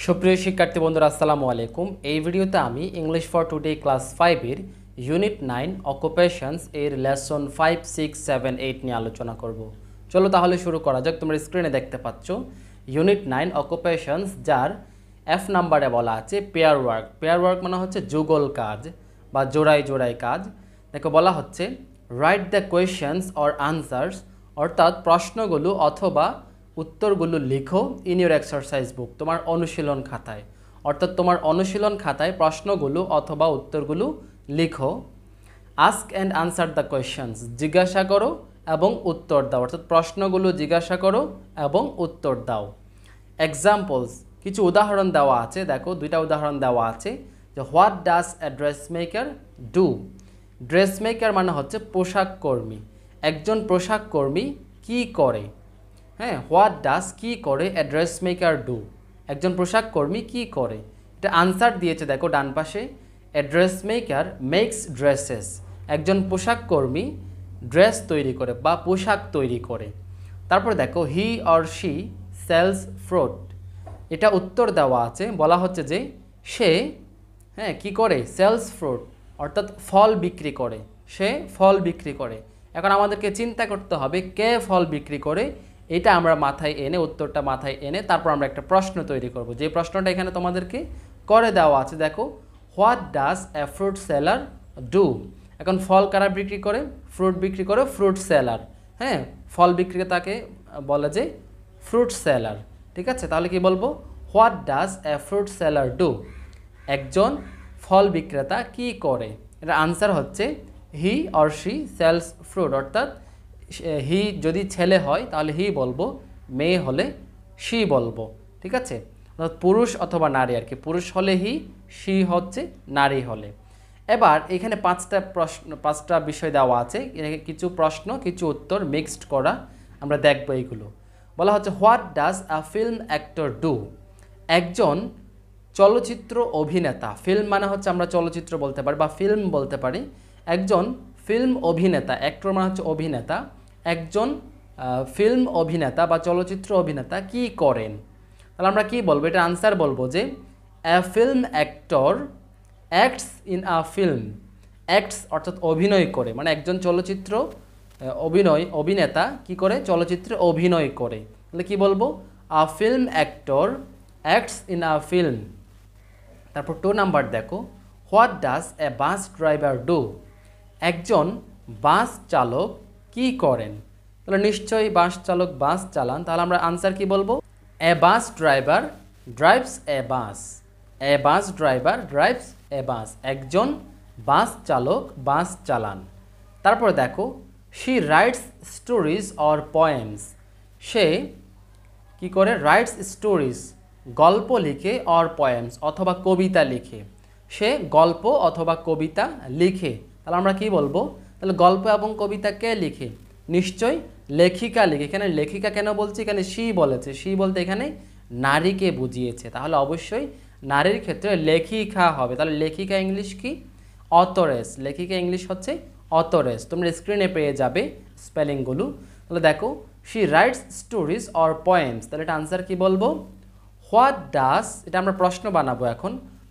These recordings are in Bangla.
সুপ্রিয় শিক্ষার্থী বন্ধুরা আসসালামু আলাইকুম। এই ভিডিওতে আমি ইংলিশ ফর টুডে ক্লাস 5 এর ইউনিট 9 অকুপেশনস এর লেসন 5, 6, 7, 8 নিয়ে আলোচনা করব। চলো তাহলে শুরু করা যাক। তোমরা স্ক্রিনে দেখতে পাচ্ছ ইউনিট 9 অকুপেশনস, যার এফ নাম্বারে বলা আছে পেয়ার ওয়ার্ক। পেয়ার ওয়ার্ক মানে হচ্ছে যুগল কাজ বা জোড়ায় জোড়ায় কাজ। দেখো বলা হচ্ছে write the questions or answers, অর্থাৎ প্রশ্নগুলো অথবা উত্তরগুলো লিখো ইন ইউর এক্সারসাইজ বুক, তোমার অনুশীলন খাতায়। অর্থাৎ তোমার অনুশীলন খাতায় প্রশ্নগুলো অথবা উত্তরগুলো লিখো। Ask and answer the questions, জিজ্ঞাসা করো এবং উত্তর দাও। অর্থাৎ প্রশ্নগুলো জিজ্ঞাসা করো এবং উত্তর দাও। এক্সাম্পলস, কিছু উদাহরণ দেওয়া আছে। দেখো দুইটা উদাহরণ দেওয়া আছে যে what does A dress maker do. Dress maker মানে হচ্ছে পোশাক কর্মী। একজন পোশাক কর্মী কি করে? হ্যাঁ, হোয়াট ডাজ কি করে এ ড্রেস মেকার ডু, একজন পোশাক কর্মী কি করে। এটা আনসার দিয়েছে দেখো ডান পাশে, এ ড্রেস মেকার মেক্স ড্রেসেস, একজন পোশাক কর্মী ড্রেস তৈরি করে বা পোশাক তৈরি করে। তারপর দেখো he or she sells fruit, এটা উত্তর দেওয়া আছে। বলা হচ্ছে যে সে কি করে, সেলস ফ্রুট, অর্থাৎ ফল বিক্রি করে। সে ফল বিক্রি করে। এখন আমাদেরকে চিন্তা করতে হবে কে ফল বিক্রি করে, এটা আমরা মাথায় এনে, উত্তরটা মাথায় এনে তারপর আমরা একটা প্রশ্ন তৈরি করব। যে প্রশ্নটা এখানে তোমাদেরকে করে দেওয়া আছে, দেখো what does a fruit seller do. এখন ফল কারা বিক্রি করে? ফ্রুট বিক্রি করে ফ্রুট সেলার। হ্যাঁ, ফল বিক্রেতাকে বলে যে ফ্রুট সেলার। ঠিক আছে, তাহলে কি বলবো? What does a fruit seller do, একজন ফল বিক্রেতা কি করে। এটা আনসার হচ্ছে he or she sells fruit, অর্থাৎ হি যদি ছেলে হয় তাহলে হি বলবো, মেয়ে হলে শি বলবো। ঠিক আছে, অর্থাৎ পুরুষ অথবা নারী আর কি। পুরুষ হলে হি, শি হচ্ছে নারী হলে। এবার এখানে পাঁচটা বিষয় দেওয়া আছে, কিছু প্রশ্ন কিছু উত্তর মিক্সড করা, আমরা দেখবো এইগুলো। বলা হচ্ছে what does a film actor do, একজন চলচ্চিত্র অভিনেতা। ফিল্ম মানে হচ্ছে আমরা চলচ্চিত্র বলতে পারি বা ফিল্ম বলতে পারি। একজন ফিল্ম অভিনেতা, অ্যাক্টর মানে হচ্ছে অভিনেতা। একজন ফিল্ম অভিনেতা বা চলচ্চিত্র অভিনেতা কি করেন? তাহলে আমরা কি বলবো? এটা আনসার বলবো যে এ film actor acts in a film. Acts অর্থাৎ অভিনয় করে, মানে একজন চলচ্চিত্র অভিনেতা কি করে? চলচ্চিত্রে অভিনয় করে। তাহলে কি বলবো? A film actor acts in a film. তারপর 2 নাম্বার দেখো, what does A bus driver do, একজন বাস চালক কি করেন? তাহলে নিশ্চয়ই বাস চালক বাস চালান। তাহলে আমরা আনসার কি বলবো? A bus driver drives a bus. A bus driver drives a bus, একজন বাস চালক বাস চালান। তারপর দেখো she writes stories or poems, সে কি করে? রাইটস স্টোরিজ, গল্প লিখে, অর পোয়েমস অথবা কবিতা লিখে। সে গল্প অথবা কবিতা লিখে। তাহলে আমরা কি বলবো? তাহলে গল্প এবং কবিতা কে লিখে? নিশ্চয়ই লেখিকা লিখে। এখানে লেখিকা কেন বলছি? এখানে শি বলেছে, শি বলতে এখানে নারীকে বুঝিয়েছে। তাহলে অবশ্যই নারীর ক্ষেত্রে লেখিকা হবে। তাহলে লেখিকা ইংলিশ কি? অথরেস। লেখিকা ইংলিশ হচ্ছে অথরেস। তোমরা স্ক্রিনে পেয়ে যাবে স্পেলিংগুলো। তাহলে দেখো she writes stories or poems, তাহলে এটা আনসার কি বলবো? হোয়াট ডাজ, এটা আমরা প্রশ্ন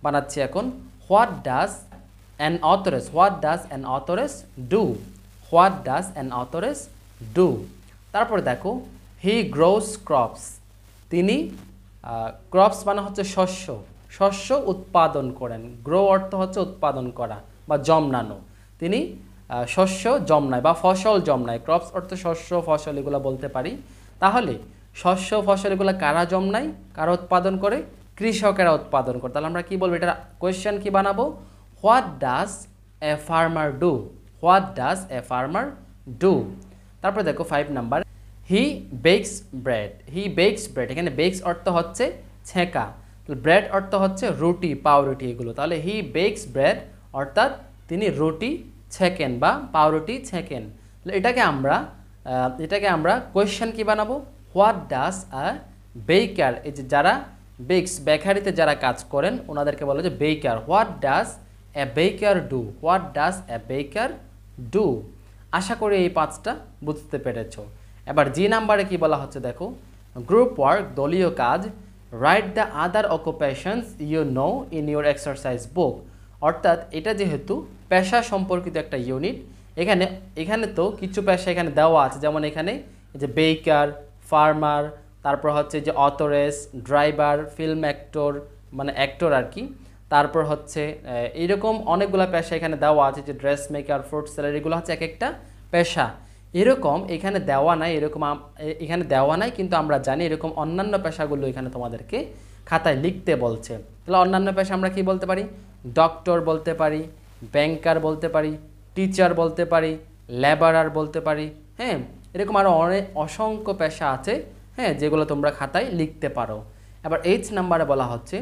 বানাচ্ছি এখন। What does an অথরেস, what does an অথরেস do, what does an অথরেস do. তারপর দেখো হি গ্রোস ক্রপস, তিনি ক্রপস মানে হচ্ছে শস্য, শস্য উৎপাদন করেন। গ্রো অর্থ হচ্ছে উৎপাদন করা বা জন্মানো। তিনি শস্য জন্মায় বা ফসল জন্মায়। ক্রপস অর্থ শস্য ফসল এগুলো বলতে পারি। তাহলে শস্য ফসল এগুলো কারা জন্মায়, কারা উৎপাদন করে? কৃষকেরা উৎপাদন করে। তাহলে আমরা কি বলবো? এটা কোয়েশ্চেন কি বানাবো? What does a farmer do, what does a farmer do. তারপর দেখো 5 নাম্বার, হি বেকস ব্রেড। হি বেকস ব্রেড, এখানে বেকস অর্থ হচ্ছে ছেঁকা, ব্রেড অর্থ হচ্ছে রুটি, পাউরুটি এগুলো। তাহলে হি বেকস ব্রেড অর্থাৎ তিনি রুটি ছেঁকেন বা পাউরুটি ছেঁকেন। এটাকে আমরা কোয়েশ্চেন কি বানাবো? হোয়াট ডাজ আ বেকার, এই যে যারা বেকস বেকারিতে যারা কাজ করেন ওনাদেরকে বলে যে বেকার। হোয়াট ডাজ এ বেকার ডু, হোয়াট ডাজ এ বেকার ডু। আশা করি এই 5টা বুঝতে পেরেছ। এবার জি নাম্বারে কি বলা হচ্ছে দেখো, গ্রুপ ওয়ার্ক দলীয় কাজ। Write the other occupations you know in your exercise book. অর্থাৎ এটা যেহেতু পেশা সম্পর্কিত একটা ইউনিট, এখানে তো কিছু পেশা এখানে দেওয়া আছে, যেমন এখানে যে বেকার, ফার্মার, তারপর হচ্ছে যে অথরেস, ড্রাইভার, ফিল্ম অ্যাক্টর মানে অ্যাক্টর আর কি, তারপর হচ্ছে এইরকম অনেকগুলো পেশা এখানে দেওয়া আছে, যে ড্রেস মেকার, ফ্রুট সেলার, এগুলো হচ্ছে এক একটা পেশা। এরকম এখানে দেওয়া নাই, এখানে দেওয়া নাই, কিন্তু আমরা জানি এরকম অন্যান্য পেশাগুলো এখানে তোমাদেরকে খাতায় লিখতে বলছে। তাহলে অন্যান্য পেশা আমরা কি বলতে পারি? ডক্টর বলতে পারি, ব্যাংকার বলতে পারি, টিচার বলতে পারি, লেবারার বলতে পারি। হ্যাঁ, এরকম আরও অনেক অসংখ্য পেশা আছে, হ্যাঁ, যেগুলো তোমরা খাতায় লিখতে পারো। এবার 8 নাম্বারে বলা হচ্ছে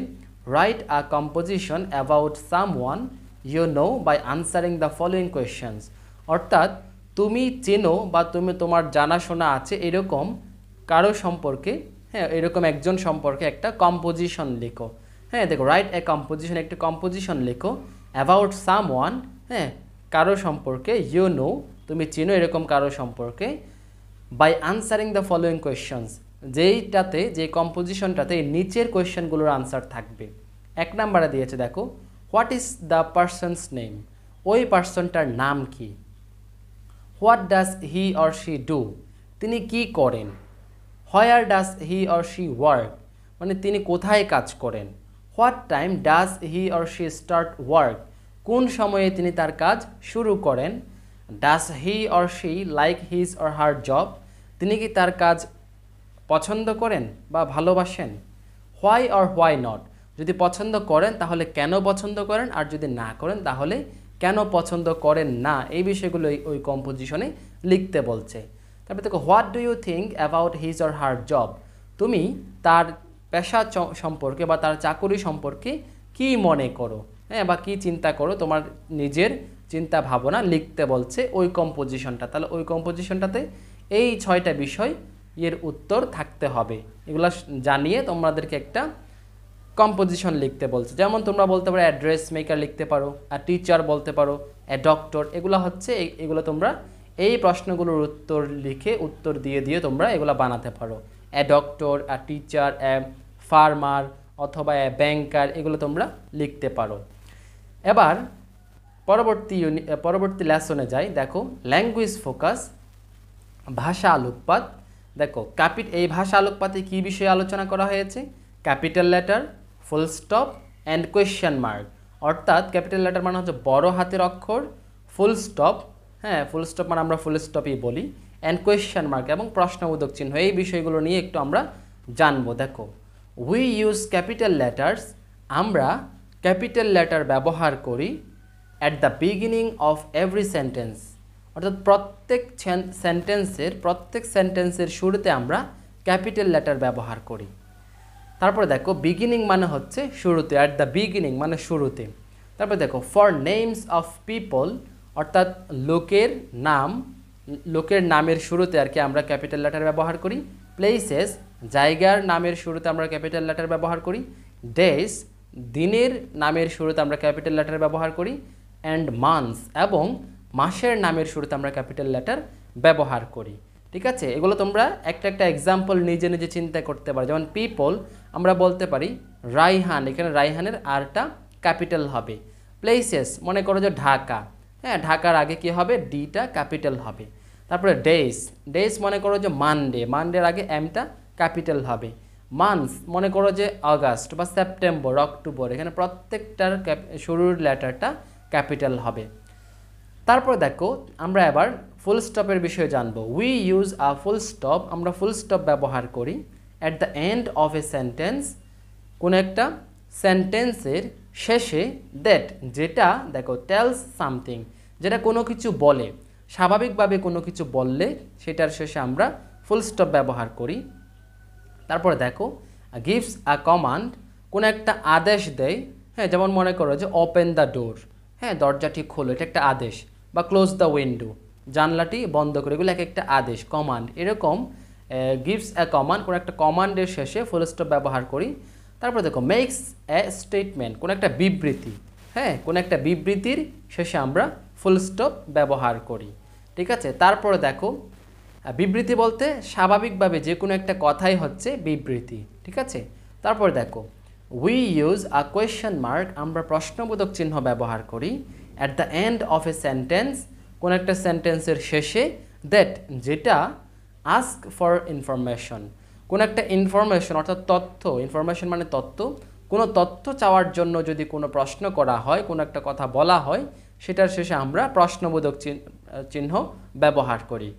write a composition about someone you know by answering the following questions. অর্থাৎ তুমি চেনো বা তোমার জানাশোনা আছে এরকম কারো সম্পর্কে, হ্যাঁ, এরকম একজন সম্পর্কে একটা কম্পোজিশন লেখো। হ্যাঁ, দেখো, রাইট এ কম্পোজিশন, একটা কম্পোজিশন লেখো অ্যাবাউট সামওয়ান, হ্যাঁ, কারো সম্পর্কে, ইউ নো, তুমি চেনো এরকম কারো সম্পর্কে, by answering the following questions, যে কম্পোজিশনটাতে এই নিচের কোয়েশ্চেনগুলোর আনসার থাকবে। 1 নাম্বারে দিয়েছে, দেখো, what is the persons name, ওই পার্সনটার নাম কি? What does he or she do, তিনি কি করেন? Where does he or she work, মানে তিনি কোথায় কাজ করেন? What time does he or she start work, কোন সময়ে তিনি তার কাজ শুরু করেন? Does he or she like his or her job, তিনি কি তার কাজ পছন্দ করেন বা ভালোবাসেন? হোয়াই অর হোয়াই নট, যদি পছন্দ করেন তাহলে কেন পছন্দ করেন, আর যদি না করেন তাহলে কেন পছন্দ করেন না, এই বিষয়গুলো ওই কম্পোজিশনে লিখতে বলছে। তারপরে দেখো, what do you think about his or her job, তুমি তার পেশা সম্পর্কে বা তার চাকুরি সম্পর্কে কি মনে করো, হ্যাঁ, বা কি চিন্তা করো, তোমার নিজের চিন্তা ভাবনা লিখতে বলছে ওই কম্পোজিশনটা। তাহলে ওই কম্পোজিশনটাতে এই 6টা বিষয় এর উত্তর থাকতে হবে। এগুলো জানিয়ে তোমাদেরকে একটা কম্পোজিশন লিখতে বলছে। যেমন তোমরা বলতে পারো অ্যাড্রেস মেকার লিখতে পারো, আর টিচার বলতে পারো, ডক্টর, এগুলো হচ্ছে এগুলো তোমরা এই প্রশ্নগুলোর উত্তর দিয়ে তোমরা এগুলো বানাতে পারো। ডক্টর, টিচার, ফার্মার অথবা ব্যাংকার, এগুলো তোমরা লিখতে পারো। এবার পরবর্তী লেসনে যাই। দেখো, ল্যাঙ্গুয়েজ ফোকাস, ভাষা আলোকপাত। দেখো, এই ভাষা আলোকপাতে কী বিষয়ে আলোচনা করা হয়েছে? Capital letter, full stop and question mark. অর্থাৎ ক্যাপিটাল লেটার মানে হচ্ছে বড় হাতের অক্ষর, ফুল স্টপ, হ্যাঁ, ফুল স্টপ মানে আমরা ফুল স্টপই বলি, অ্যান্ড কোয়েশ্চেন মার্ক এবং প্রশ্নবোধক চিহ্ন, এই বিষয়গুলো নিয়ে একটু আমরা জানবো। দেখো, উই ইউজ ক্যাপিটাল লেটার্স, আমরা ক্যাপিটাল লেটার ব্যবহার করি at the beginning of every sentence, অর্থাৎ প্রত্যেক সেন্টেন্সের শুরুতে আমরা ক্যাপিটাল লেটার ব্যবহার করি। তারপরে দেখো, বিগিনিং মানে হচ্ছে শুরুতে, অ্যাট দ্য বিগিনিং মানে শুরুতে। তারপরে দেখো, ফর নেমস অফ পিপল, অর্থাৎ লোকের নামের শুরুতে আর কি আমরা ক্যাপিটাল লেটার ব্যবহার করি। প্লেসেস, জায়গার নামের শুরুতে আমরা ক্যাপিটাল লেটার ব্যবহার করি। ডেজ, দিনের নামের শুরুতে আমরা ক্যাপিটাল লেটার ব্যবহার করি। অ্যান্ড মান্থস, এবং মাসের নামের শুরুতে আমরা ক্যাপিটাল লেটার ব্যবহার করি। ঠিক আছে, এগুলো তোমরা একটা এক্সাম্পল নিজে নিজে চিন্তা করতে পারো। যেমন পিপল আমরা বলতে পারি রাইহান, এখানে রাইহানের আরটা ক্যাপিটাল হবে। প্লেসেস, মনে করো যে ঢাকা, হ্যাঁ, ঢাকার আগে কি হবে? ডিটা ক্যাপিটাল হবে। তারপরে ডেজ মনে করো যে মানডের আগে এমটা ক্যাপিটাল হবে। মান্থস মনে করো যে আগস্ট বা সেপ্টেম্বর, অক্টোবর, এখানে প্রত্যেকটার শুরুর লেটারটা ক্যাপিটাল হবে। তারপর দেখো, আমরা এবার ফুল স্টপের বিষয়ে জানবো। We use a full stop, আমরা ফুল স্টপ ব্যবহার করি at the end of a sentence, কোনো একটা সেন্টেন্সের শেষে, দ্যাট, যেটা দেখো টেলস সামথিং, যেটা কোনো কিছু বলে, স্বাভাবিকভাবে কোনো কিছু বললে সেটার শেষে আমরা ফুল স্টপ ব্যবহার করি। তারপরে দেখো, গিভস আ কমান্ড, কোনো একটা আদেশ দেয়, হ্যাঁ, যেমন মনে করো যে ওপেন দ্য ডোর, হ্যাঁ, দরজাটি খোলো, এটা একটা আদেশ। বা ক্লোজ দ্য উইন্ডো, জানলাটি বন্ধ করে, এগুলো একটা আদেশ, কমান্ড। এরকম গিভস আ কমান্ড, কোনো একটা কমান্ডের শেষে ফুল স্টপ ব্যবহার করি। তারপরে দেখো, মেক্স এ স্টেটমেন্ট, কোনো একটা বিবৃতি, হ্যাঁ, কোনো একটা বিবৃতির শেষে আমরা ফুল স্টপ ব্যবহার করি। ঠিক আছে, তারপরে দেখো, বিবৃতি বলতে স্বাভাবিকভাবে যে কোনো একটা কথাই হচ্ছে বিবৃতি। ঠিক আছে, তারপর দেখো we use a question mark, আমরা প্রশ্নবোধক চিহ্ন ব্যবহার করি at the end of a sentence, কোন একটা সেন্টেন্সের শেষে, দ্যাট যেটা আস্ক ফর ইনফরমেশন, কোন একটা ইনফরমেশন অর্থাৎ তথ্য, ইনফরমেশন মানে তথ্য, কোনো তথ্য চাওয়ার জন্য যদি কোনো প্রশ্ন করা হয়, কোনো একটা কথা বলা হয়, সেটার শেষে আমরা প্রশ্নবোধক চিহ্ন ব্যবহার করি।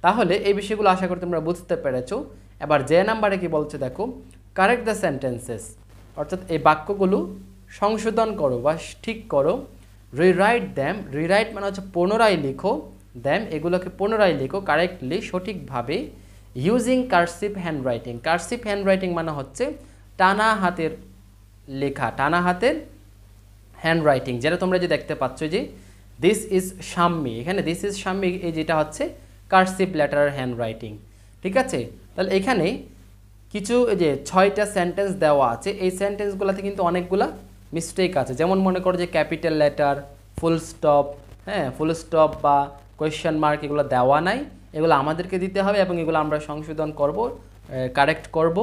তাহলে এই বিষয়গুলো আশা করি তোমরা বুঝতে পেরেছো। এবার যে নাম্বারে কি বলছে দেখো, কারেক্ট দ্য সেন্টেন্সেস, অর্থাৎ এই বাক্যগুলো সংশোধন করো বা ঠিক করো। রিরাইট দ্যাম, রিরাইট মানে হচ্ছে পুনরায় লিখো, দ্যাম এগুলোকে পুনরায় লিখো কারেক্টলি সঠিকভাবে, using cursive handwriting. Cursive handwriting মানে হচ্ছে টানা হাতের লেখা, টানা হাতের হ্যান্ডরাইটিং, যেটা তোমরা যে দেখতে পাচ্ছ যে দিস ইজ শাম্মী, এখানে দিস ইজ শাম্মী এই যেটা হচ্ছে কার্সিভ লেটার হ্যান্ডরাইটিং। ঠিক আছে, তাহলে এখানে কিছু এই যে 6টা সেন্টেন্স দেওয়া আছে, এই সেন্টেন্সগুলোতে কিন্তু অনেকগুলা মিস্টেক আছে। যেমন মনে করো যে ক্যাপিটাল লেটার, ফুল স্টপ, হ্যাঁ ফুল স্টপ বা কোয়েশ্চেন মার্ক এগুলো দেওয়া নাই, এগুলো আমাদেরকে দিতে হবে এবং এগুলো আমরা সংশোধন করব, কারেক্ট করব,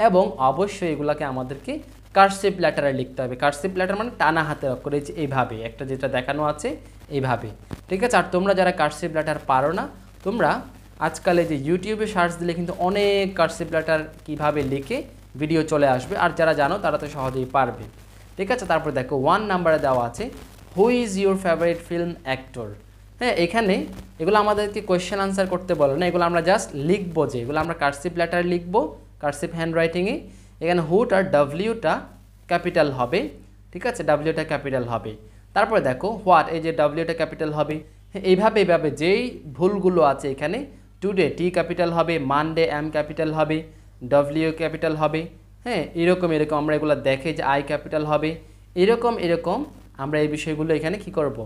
এবং অবশ্যই এগুলোকে আমাদেরকে কার্সিভ লেটারে লিখতে হবে। কার্সিভ লেটার মানে টানা হাতের অক্ষর, এই যে এইভাবে একটা যেটা দেখানো আছে এইভাবে। ঠিক আছে, আর তোমরা যারা কার্সিভ লেটার পারো না, তোমরা আজকাল এই যে ইউটিউবে সার্চ দিলে কিন্তু অনেক কার্সিভ লেটার কীভাবে লিখে ভিডিও চলে আসবে, আর যারা জানো তারা তো সহজেই পারবে। ঠিক আছে, তারপর দেখো 1 নাম্বারে দেওয়া আছে who is your favourite film actor. হ্যাঁ, এখানে এগুলো আমাদেরকে কোয়েশ্চেন আনসার করতে বলে না, এগুলো আমরা জাস্ট লিখবো, যে এগুলো আমরা কার্সিভ লেটার লিখবো কার্সিভ হ্যান্ডরাইটিংয়ে। এখানে হুটার ডাব্লিউটা ক্যাপিটাল হবে, ঠিক আছে, ডাব্লিউটা ক্যাপিটাল হবে। তারপরে দেখো হোয়াট, এই যে ডাব্লিউটা ক্যাপিটাল হবে, এইভাবে যেই ভুলগুলো আছে এখানে, টুডে টি ক্যাপিটাল হবে, মানডে এম ক্যাপিটাল হবে, ডব্লিউ ক্যাপিটাল হবে, হ্যাঁ এরকম আমরা এগুলো দেখে যে আই ক্যাপিটাল হবে, এরকম আমরা এই বিষয়গুলো এখানে কি করব,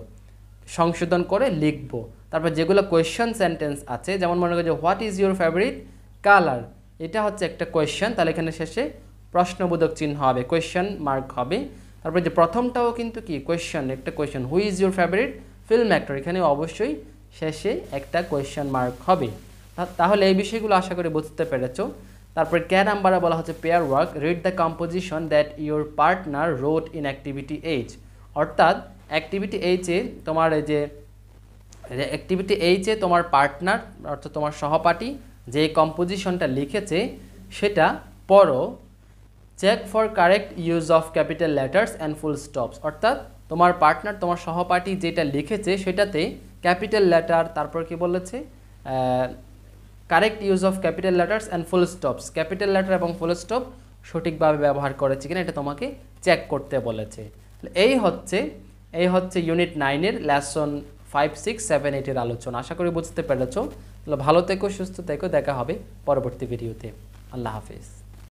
সংশোধন করে লিখব। তারপর যেগুলো কোয়েশ্চেন সেন্টেন্স আছে, যেমন মনে করো যে what is your favourite colour, এটা হচ্ছে একটা কোয়েশ্চেন, তাহলে এখানে শেষে প্রশ্নবোধক চিহ্ন হবে, কোয়েশ্চেন মার্ক হবে। তারপর যে প্রথমটাও কিন্তু কি কোয়েশ্চেন, একটা question, who is your favourite film actor, এখানে অবশ্যই শেষে একটা কোয়েশ্চেন মার্ক হবে। তাহলে এই বিষয়গুলো আশা করি বুঝতে পেরেছো। তারপর কে নাম্বারে বলা হচ্ছে pair work, read the composition that your partner wrote in activity H, অর্থাৎ অ্যাক্টিভিটি এইচে তোমার এই যে অ্যাক্টিভিটি এইচে তোমার পার্টনার অর্থাৎ তোমার সহপাঠী যে কম্পোজিশনটা লিখেছে সেটা পড়ো। Check for correct use of capital letters and full stops, অর্থাৎ তোমার পার্টনার তোমার সহপাঠী যেটা লিখেছে সেটাতে ক্যাপিটাল লেটার, তারপর কি বলেছে correct use of capital letters and full stops, capital letter এবং ফুল স্টপ সঠিকভাবে ব্যবহার করেছে কিনা এটা তোমাকে চেক করতে বলেছে। এই হচ্ছে ইউনিট 9-এর লেসন 5, 6, 7, 8-এর আলোচনা। আশা করি বুঝতে পেরেছো। ভালো থেকো, সুস্থ থেকো, দেখা হবে পরবর্তী ভিডিওতে। আল্লাহ হাফিজ।